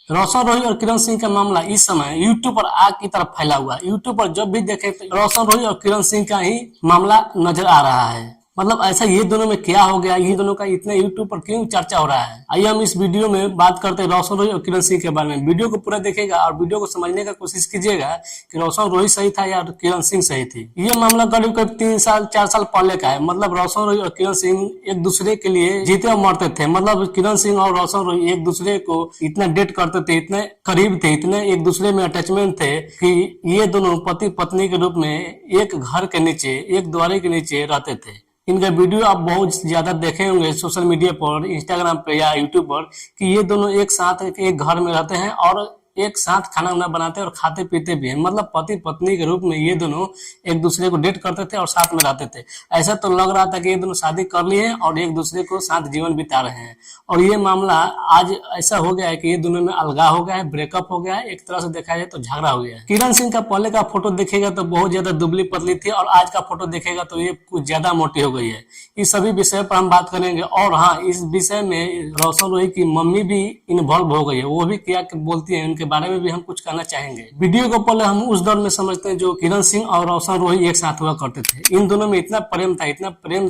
रोशन रोही और किरण सिंह का मामला इस समय यूट्यूब पर आग की तरफ फैला हुआ है। यूट्यूब पर जब भी देखें तो रोशन रोही और किरण सिंह का ही मामला नजर आ रहा है। मतलब ऐसा ये दोनों में क्या हो गया, ये दोनों का इतना यूट्यूब पर क्यों चर्चा हो रहा है। आइए हम इस वीडियो में बात करते हैं रोशन रोही और किरण सिंह के बारे में। वीडियो को पूरा देखिएगा और वीडियो को समझने का कोशिश कीजिएगा कि रोशन रोही सही था या किरण सिंह सही थी। ये मामला करीब करीब 3 साल 4 साल पहले का है। मतलब रोशन रोही और किरण सिंह एक दूसरे के लिए जीते और मरते थे। मतलब किरण सिंह और रोशन रोही एक दूसरे को इतना डेट करते थे, इतने करीब थे, इतने एक दूसरे में अटैचमेंट थे कि ये दोनों पति पत्नी के रूप में एक घर के नीचे, एक द्वारे के नीचे रहते थे। इनका वीडियो आप बहुत ज्यादा देखे होंगे सोशल मीडिया पर, इंस्टाग्राम पे या यूट्यूब पर, कि ये दोनों एक साथ एक घर में रहते हैं और एक साथ खाना वाना बनाते हैं और खाते पीते भी हैं। मतलब पति पत्नी के रूप में ये दोनों एक दूसरे को डेट करते थे और साथ में रहते थे। ऐसा तो लग रहा था कि ये दोनों शादी कर लिए हैं और एक दूसरे को साथ जीवन बिता रहे हैं। और ये मामला आज ऐसा हो गया है कि ये दोनों में अलगाव हो गया है, ब्रेकअप हो गया है। एक तरह से देखा जाए तो झगड़ा हो गया है। किरण सिंह का पहले का फोटो देखेगा तो बहुत ज्यादा दुबली पतली थी और आज का फोटो देखेगा तो ये कुछ ज्यादा मोटी हो गई है। इस सभी विषय पर हम बात करेंगे। और हाँ, इस विषय में रोशन रोही की मम्मी भी इन्वॉल्व हो गई है। वो भी क्या बोलती है उनके बारे में भी हम कुछ कहना चाहेंगे। वीडियो को पहले हम उस दौर में समझते हैं जो किरण सिंह और रोशन रोही एक साथ हुआ करते थे। इन दोनों में इतना प्रेम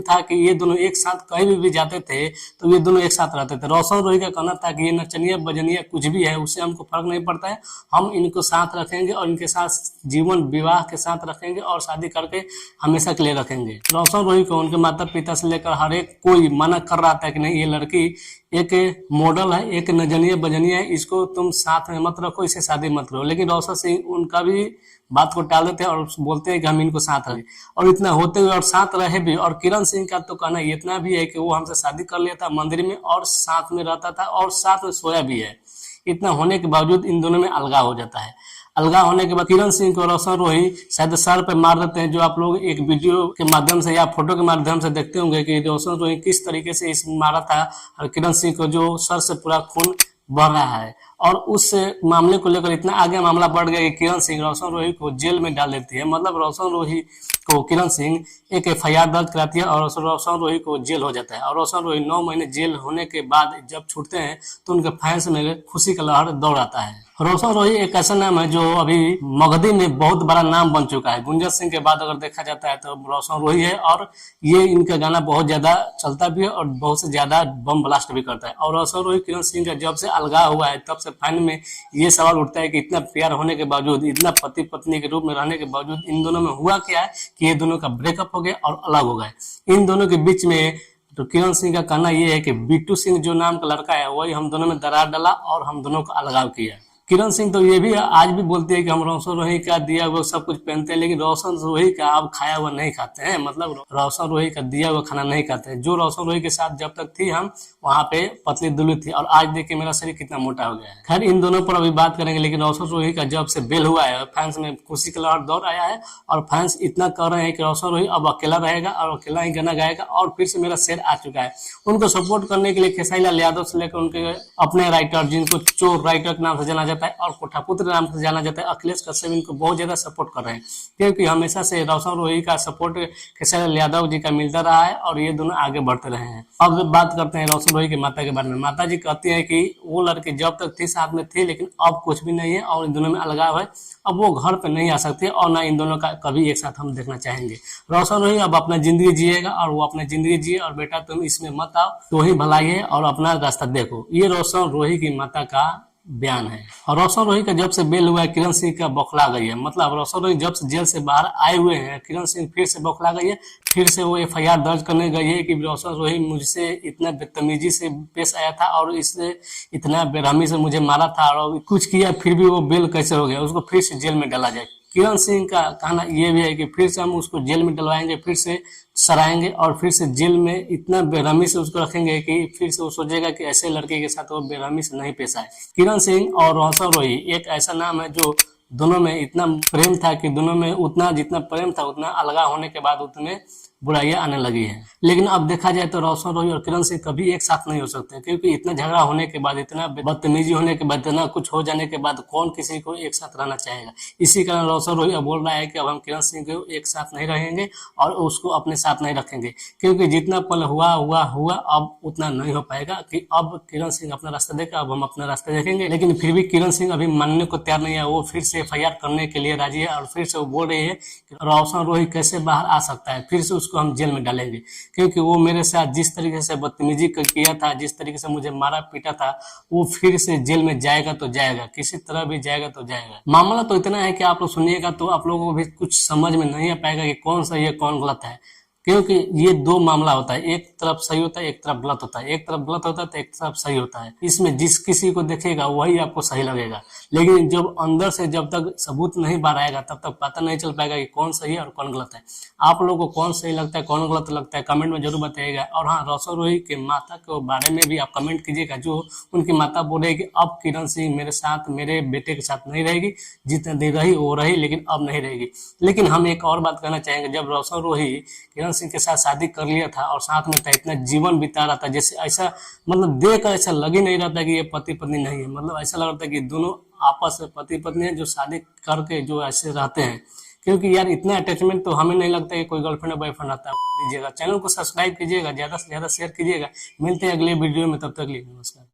था कि ये दोनों एक साथ कहीं भी जाते थे तो ये दोनों एक साथ रहते थे। रोशन रोही का कहना था कि ये नचनिया बजनिया कुछ भी है, उससे हमको फर्क नहीं पड़ता है, हम इनको साथ रखेंगे और इनके साथ जीवन विवाह के साथ रखेंगे और शादी करके हमेशा के लिए रखेंगे। रोशन रोही को उनके माता पिता से लेकर हर एक कोई मना कर रहा था कि नहीं, ये लड़की एक मॉडल है, एक नजनिया बजनिया है, इसको तुम साथ में मत रखो, इसे शादी मत करो। लेकिन रोशन सिंह उनका भी बात को टाल देते हैं और बोलते हैं कि हम इनको साथ रहे। और इतना होते हुए और साथ रहे भी। और किरण सिंह का तो कहना इतना भी है कि वो हमसे शादी कर लिया था मंदिर में और साथ में रहता था और साथ में सोया भी है। इतना होने के बावजूद इन दोनों में अलगाव हो जाता है। अलगाव होने के बाद किरण सिंह को रोशन रोही शायद सर पे मार देते हैं, जो आप लोग एक वीडियो के माध्यम से या फोटो के माध्यम से देखते होंगे कि रोशन रोही किस तरीके से इस मारा था और किरण सिंह को जो सर से पूरा खून बह रहा है। और उस मामले को लेकर इतना आगे मामला बढ़ गया कि किरण सिंह रोशन रोही को जेल में डाल देती है। मतलब रोशन रोही को किरण सिंह एक FIR दर्ज कराती है और रोशन रोही को जेल हो जाता है। और रोशन रोही 9 महीने जेल होने के बाद जब छूटते हैं तो उनके फैंस में खुशी का लहर दौड़ आता है। रोशन रोही एक ऐसा नाम है जो अभी मगधी में बहुत बड़ा नाम बन चुका है। गुंजन सिंह के बाद अगर देखा जाता है तो रोशन रोही है। और ये इनका गाना बहुत ज्यादा चलता भी है और बहुत से ज्यादा बम ब्लास्ट भी करता है। और रोशन रोही किरण सिंह का जब से अलगाव हुआ है तब से फैन में ये सवाल उठता है कि इतना प्यार होने के बावजूद, इतना पति पत्नी के रूप में रहने के बावजूद इन दोनों में हुआ क्या है कि ये दोनों का ब्रेकअप हो गया और अलग हो गए। इन दोनों के बीच में तो किरण सिंह का कहना यह है कि बिट्टू सिंह जो नाम का लड़का है वही हम दोनों में दरार डाला और हम दोनों को अलगाव किया। किरण सिंह तो ये भी आज भी बोलती है कि हम रोशन रोही का दिया हुआ सब कुछ पहनते हैं, लेकिन रोशन रोही का अब खाया हुआ नहीं खाते हैं। मतलब रोशन रोही का दिया हुआ खाना नहीं खाते हैं। जो रोशन रोही के साथ जब तक थी हम वहां पे पतली दुबली थी और आज देखिए मेरा शरीर कितना मोटा हो गया है। खैर इन दोनों पर अभी बात करेंगे। लेकिन रोशन रोही का जब से बेल हुआ है फैंस में खुशी का लहर दौड़ आया है और फैंस इतना कर रहे हैं कि रोशन रोही अब अकेला रहेगा और अकेला ही गाना गाएगा और फिर से मेरा शेर आ चुका है। उनको सपोर्ट करने के लिए खेसारी लाल यादव से लेकर उनके अपने राइटर, जिनको चोर राइटर के नाम से जाना जाता है और कोठापुत्र नाम से जाना जाता है, अखिलेश कश्यप, इनको बहुत ज्यादा सपोर्ट कर रहे हैं क्योंकि हमेशा से रोशन रोही का सपोर्ट खेसारी लाल यादव जी का मिलता रहा है और ये दोनों आगे बढ़ते रहे हैं। अब बात करते हैं रोशन रोही की माता के बारे में। माता जी कहती है कि वो लड़की जब तक थी साथ में थी, लेकिन अब कुछ भी नहीं है और इन दोनों में अलगाव है। अब वो घर पे नहीं आ सकती और ना इन दोनों का कभी एक साथ हम देखना चाहेंगे। रोशन रोही अब अपना जिंदगी जिएगा और वो अपनी जिंदगी जिए और बेटा तुम इसमें मत आओ, तो ही भलाई है और अपना रास्ता देखो। ये रोशन रोही की माता का बयान है। और रोशन रोही का जब से बेल हुआ है किरण सिंह का बौखला गई है। मतलब रोशन रोही जब से जेल से बाहर आए हुए हैं किरण सिंह फिर से बौखला गई है। फिर से वो FIR दर्ज करने गई है कि रोशन रोही मुझसे इतना बदतमीजी से पेश आया था और इससे इतना बेरहमी से मुझे मारा था और कुछ किया, फिर भी वो बेल कैसे हो गया, उसको फिर से जेल में डाला जाए। किरण सिंह का कहना यह भी है कि फिर से हम उसको जेल में डलवाएंगे, फिर से सराएंगे और फिर से जेल में इतना बेरहमी से उसको रखेंगे कि फिर से वो सोचेगा कि ऐसे लड़के के साथ वो बेरहमी से नहीं पेश आए। किरण सिंह और रोशन रोही एक ऐसा नाम है जो दोनों में इतना प्रेम था कि दोनों में उतना जितना प्रेम था उतना अलगाव होने के बाद उतने बुराइयां आने लगी है। लेकिन अब देखा जाए तो रोशन रोही और किरण सिंह कभी एक साथ नहीं हो सकते, क्योंकि इतना झगड़ा होने के बाद, इतना बदतमीजी होने के बाद, इतना कुछ हो जाने के बाद कौन किसी को एक साथ रहना चाहेगा। इसी कारण रोशन रोही अब बोल रहा है कि अब हम किरण सिंह को एक साथ नहीं रहेंगे और उसको अपने साथ नहीं रखेंगे, क्योंकि जितना पल हुआ हुआ हुआ, अब उतना नहीं हो पाएगा कि अब किरण सिंह अपना रास्ता देगा, अब हम अपना रास्ता देखेंगे। लेकिन फिर भी किरण सिंह अभी मानने को तैयार नहीं है। वो फिर से एफआईआर करने के लिए राजी है और फिर से वो बोल रही है कि रोशन रोही कैसे बाहर आ सकता है, फिर से उसको हम जेल में डालेंगे, क्योंकि वो मेरे साथ जिस तरीके से बदतमीजी किया था, जिस तरीके से मुझे मारा पीटा था, वो फिर से जेल में जाएगा तो जाएगा, किसी तरह भी जाएगा तो जाएगा। मामला तो इतना है कि आप लोग सुनिएगा तो आप लोगों को भी कुछ समझ में नहीं आ पाएगा कि कौन सही है कौन गलत है, क्योंकि ये दो मामला होता है, एक तरफ सही होता है, एक तरफ गलत होता है, एक तरफ गलत होता है तो एक तरफ सही होता है। इसमें जिस किसी को देखेगा वही आपको सही लगेगा, लेकिन जब अंदर से जब तक सबूत नहीं बाहर आएगा तब तक पता नहीं चल पाएगा कि कौन सही है और कौन गलत है। आप लोगों को कौन सही लगता है कौन गलत लगता है कमेंट में जरूर बताइएगा। और हाँ, रोशन रोही के माता के बारे में भी आप कमेंट कीजिएगा। जो उनकी माता बोल रही है कि अब किरण सिंह मेरे साथ, मेरे बेटे के साथ नहीं रहेगी, जितने दिन रही वो रही, लेकिन अब नहीं रहेगी। लेकिन हम एक और बात कहना चाहेंगे, जब रोशन रोही किरण सिंह के साथ शादी कर लिया था और साथ में था, इतना जीवन बिता रहा था, जैसे ऐसा मतलब देख कर ऐसा लग ही नहीं रहा था कि ये पति पत्नी नहीं है। मतलब ऐसा लग रहा था कि दोनों आपस में पति पत्नी है, जो शादी करके जो ऐसे रहते हैं। क्योंकि यार इतना अटैचमेंट तो हमें नहीं लगता कि कोई गर्लफ्रेंड और बॉयफ्रेंड आता है। दीजिएगा, चैनल को सब्सक्राइब कीजिएगा, ज्यादा से ज्यादा शेयर कीजिएगा। मिलते हैं अगले वीडियो में, तब तक के लिए नमस्कार।